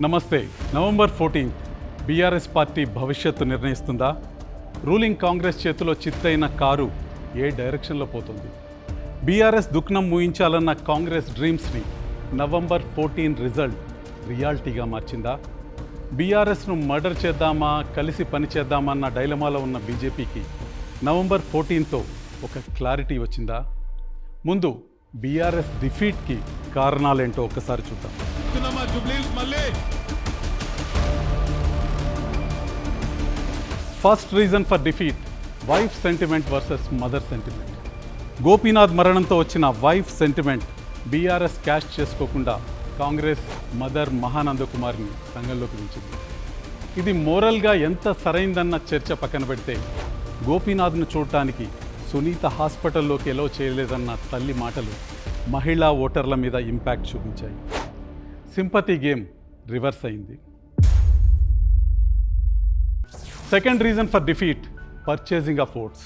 నమస్తే. November 14 BRS party భవిష్యత్తు నిర్ణయిస్తుందా? Ruling Congress చేతిలో చిత్తైన కారు ఏ డైరెక్షన్లో పోతుంది? బీఆర్ఎస్ దుఃఖం మూయించాలన్న కాంగ్రెస్ డ్రీమ్స్ని నవంబర్ 14 రిజల్ట్ రియాలిటీగా మార్చిందా? బీఆర్ఎస్ను మర్డర్ చేద్దామా, కలిసి పని చేద్దామన్న డైలమాలో ఉన్న బీజేపీకి నవంబర్ 14తో ఒక క్లారిటీ వచ్చిందా? ముందు బీఆర్ఎస్ డిఫీట్కి కారణాలేంటో ఒక్కసారి చూద్దాం. First reason for defeat, wife sentiment versus mother sentiment. Gopinath మరణంతో వచ్చిన వైఫ్ సెంటిమెంట్ బీఆర్ఎస్ క్యాష్ చేసుకోకుండా కాంగ్రెస్ మదర్ మహానంద కుమార్ని రంగంలోకి దించింది. ఇది మోరల్గా ఎంత సరైందన్న చర్చ పక్కన పెడితే, గోపీనాథ్ను చూడటానికి సునీత హాస్పిటల్లోకి ఎలో చేయలేదన్న తల్లి మాటలు మహిళా ఓటర్ల మీద ఇంపాక్ట్ చూపించాయి. సింపతి గేమ్ రివర్స్ అయింది. Second reason for defeat, purchasing of votes.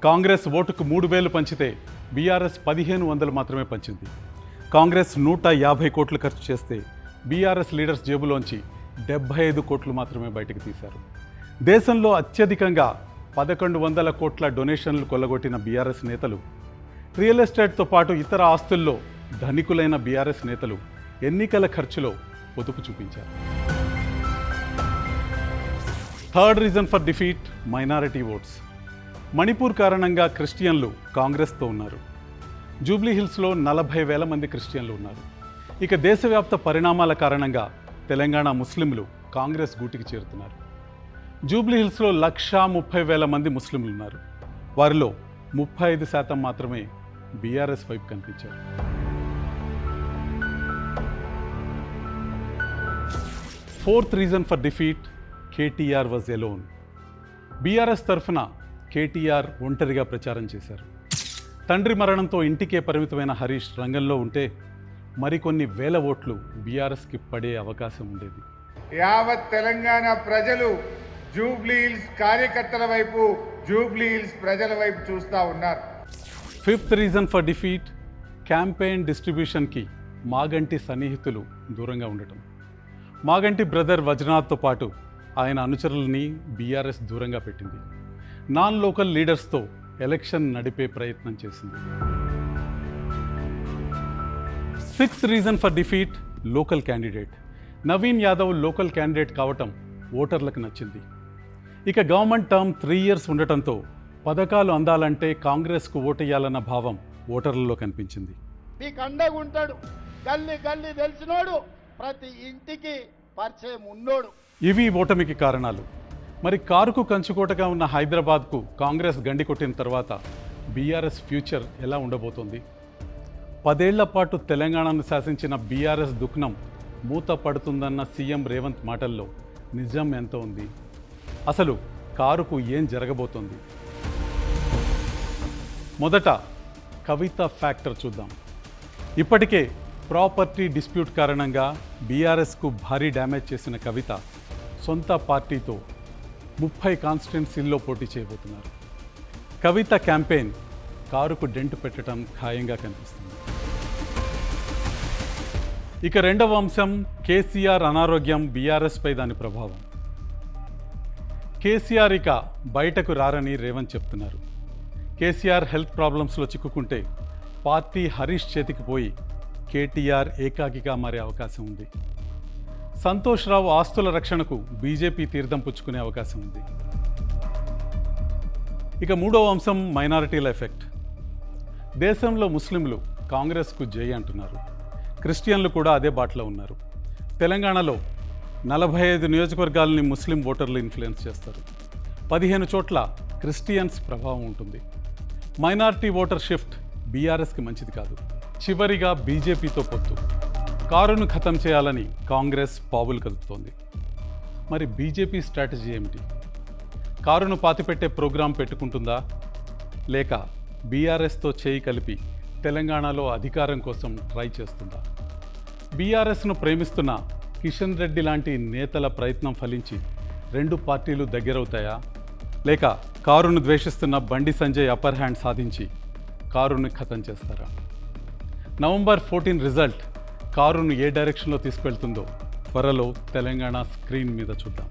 Congress ఓటుకు 3,000 పంచితే బీఆర్ఎస్ 1,500 మాత్రమే పంచింది. కాంగ్రెస్ 150 కోట్లు ఖర్చు చేస్తే బీఆర్ఎస్ లీడర్స్ జేబులోంచి 75 కోట్లు మాత్రమే బయటకు తీశారు. దేశంలో అత్యధికంగా 1,100 కోట్ల డొనేషన్లు కొల్లగొట్టిన బీఆర్ఎస్ నేతలు, రియల్ ఎస్టేట్తో పాటు ఇతర ఆస్తుల్లో ధనికులైన బీఆర్ఎస్ నేతలు ఎన్నికల ఖర్చులో పొదుపు చూపించారు. Third reason for defeat, minority votes. Manipur కారణంగా క్రిస్టియన్లు కాంగ్రెస్తో ఉన్నారు. జూబ్లీ హిల్స్లో 40,000 మంది క్రిస్టియన్లు ఉన్నారు. ఇక దేశవ్యాప్త పరిణామాల కారణంగా తెలంగాణ ముస్లింలు కాంగ్రెస్ గూటికి చేరుతున్నారు. జూబ్లీ హిల్స్లో 130,000 మంది ముస్లింలు ఉన్నారు. వారిలో 35% మాత్రమే బీఆర్ఎస్ వైపు కనిపించారు. Fourth reason for defeat, KTR was alone. BRS తరఫున కేటీఆర్ ఒంటరిగా ప్రచారం చేశారు. తండ్రి మరణంతో ఇంటికే పరిమితమైన హరీష్ రంగంలో ఉంటే మరికొన్ని వేల ఓట్లు బీఆర్ఎస్కి పడే అవకాశం ఉండేది. యావత్ తెలంగాణ ప్రజలు జూబ్లీ హిల్స్ కార్యకర్తల వైపు, జూబ్లీ హిల్స్ ప్రజల వైపు చూస్తూ ఉన్నారు. Fifth reason for defeat, campaign డిస్ట్రిబ్యూషన్కి మాగంటి సన్నిహితులు దూరంగా ఉండటం. మాగంటి బ్రదర్ వజ్రనాథ్తో పాటు ఆయన అనుచరులని బీఆర్ఎస్ దూరంగా పెట్టింది. నాన్ లోకల్ లీడర్స్తో ఎలక్షన్ నడిపే ప్రయత్నం చేసింది. Sixth reason for defeat, local candidate. Naveen Yadav local candidate కావటం ఓటర్లకు నచ్చింది. ఇక గవర్నమెంట్ టర్మ్ 3 years ఉండటంతో పథకాలు అందాలంటే కాంగ్రెస్కు ఓటేయాలన్న భావం ఓటర్లలో కనిపించింది. మీకు అండగా ఉంటాడు, గల్లీ గల్లీ తెలిసినోడు, ప్రతి ఇంటికి పరిచయం ఉన్నోడు. ఇవి ఓటమికి కారణాలు. మరి కారుకు కంచుకోటగా ఉన్న హైదరాబాద్కు కాంగ్రెస్ గండి కొట్టిన తర్వాత బీఆర్ఎస్ ఫ్యూచర్ ఎలా ఉండబోతోంది? 10 ఏళ్ల పాటు తెలంగాణను శాసించిన బీఆర్ఎస్ దుఃఖం మూత పడుతుందన్న సీఎం రేవంత్ మాటల్లో నిజం ఎంత ఉంది? అసలు కారుకు ఏం జరగబోతోంది? మొదట కవిత ఫ్యాక్టర్ చూద్దాం. ఇప్పటికే ప్రాపర్టీ డిస్ప్యూట్ కారణంగా బీఆర్ఎస్కు భారీ డ్యామేజ్ చేసిన కవిత సొంత పార్టీతో 30 కాన్స్టిట్యున్సీల్లో పోటీ చేయబోతున్నారు. కవిత క్యాంపెయిన్ కారుకు డెంట్ పెట్టడం ఖాయంగా కనిపిస్తుంది. ఇక రెండవ అంశం, కేసీఆర్ అనారోగ్యం, బీఆర్ఎస్పై దాని ప్రభావం. కేసీఆర్ ఇక బయటకు రారని రేవంత్ చెప్తున్నారు. కేసీఆర్ హెల్త్ ప్రాబ్లమ్స్లో చిక్కుకుంటే పార్టీ హరీష్ చేతికి పోయి కేటీఆర్ ఏకాకిగా మారే అవకాశం ఉంది. సంతోష్ రావు ఆస్తుల రక్షణకు బీజేపీ తీర్థం పుచ్చుకునే అవకాశం ఉంది. ఇక మూడవ అంశం, మైనారిటీల ఎఫెక్ట్. దేశంలో ముస్లింలు కాంగ్రెస్కు జై అంటున్నారు. క్రిస్టియన్లు కూడా అదే బాటలో ఉన్నారు. తెలంగాణలో 45 నియోజకవర్గాలని ముస్లిం ఓటర్లు ఇన్ఫ్లుయెన్స్ చేస్తారు. 15 చోట్ల క్రిస్టియన్స్ ప్రభావం ఉంటుంది. మైనారిటీ ఓటర్ షిఫ్ట్ బీఆర్ఎస్కి మంచిది కాదు. చివరిగా బీజేపీతో పొత్తు. కారును ఖతం చేయాలని కాంగ్రెస్ పావులు కదుపుతోంది. మరి బీజేపీ స్ట్రాటజీ ఏమిటి? కారును పాతిపెట్టే ప్రోగ్రాం పెట్టుకుంటుందా, లేక బీఆర్ఎస్తో చేయి కలిపి తెలంగాణలో అధికారం కోసం ట్రై చేస్తుందా? బీఆర్ఎస్ను ప్రేమిస్తున్న కిషన్ రెడ్డి లాంటి నేతల ప్రయత్నం ఫలించి 2 పార్టీలు దగ్గరవుతాయా, లేక కారును ద్వేషిస్తున్న బండి సంజయ్ అప్పర్ హ్యాండ్ సాధించి కారును ఖతం చేస్తారా? నవంబర్ 14 రిజల్ట్ కారును ఏ డైరెక్షన్లో తీసుకెళ్తుందో త్వరలో తెలంగాణ స్క్రీన్ మీద చూద్దాం.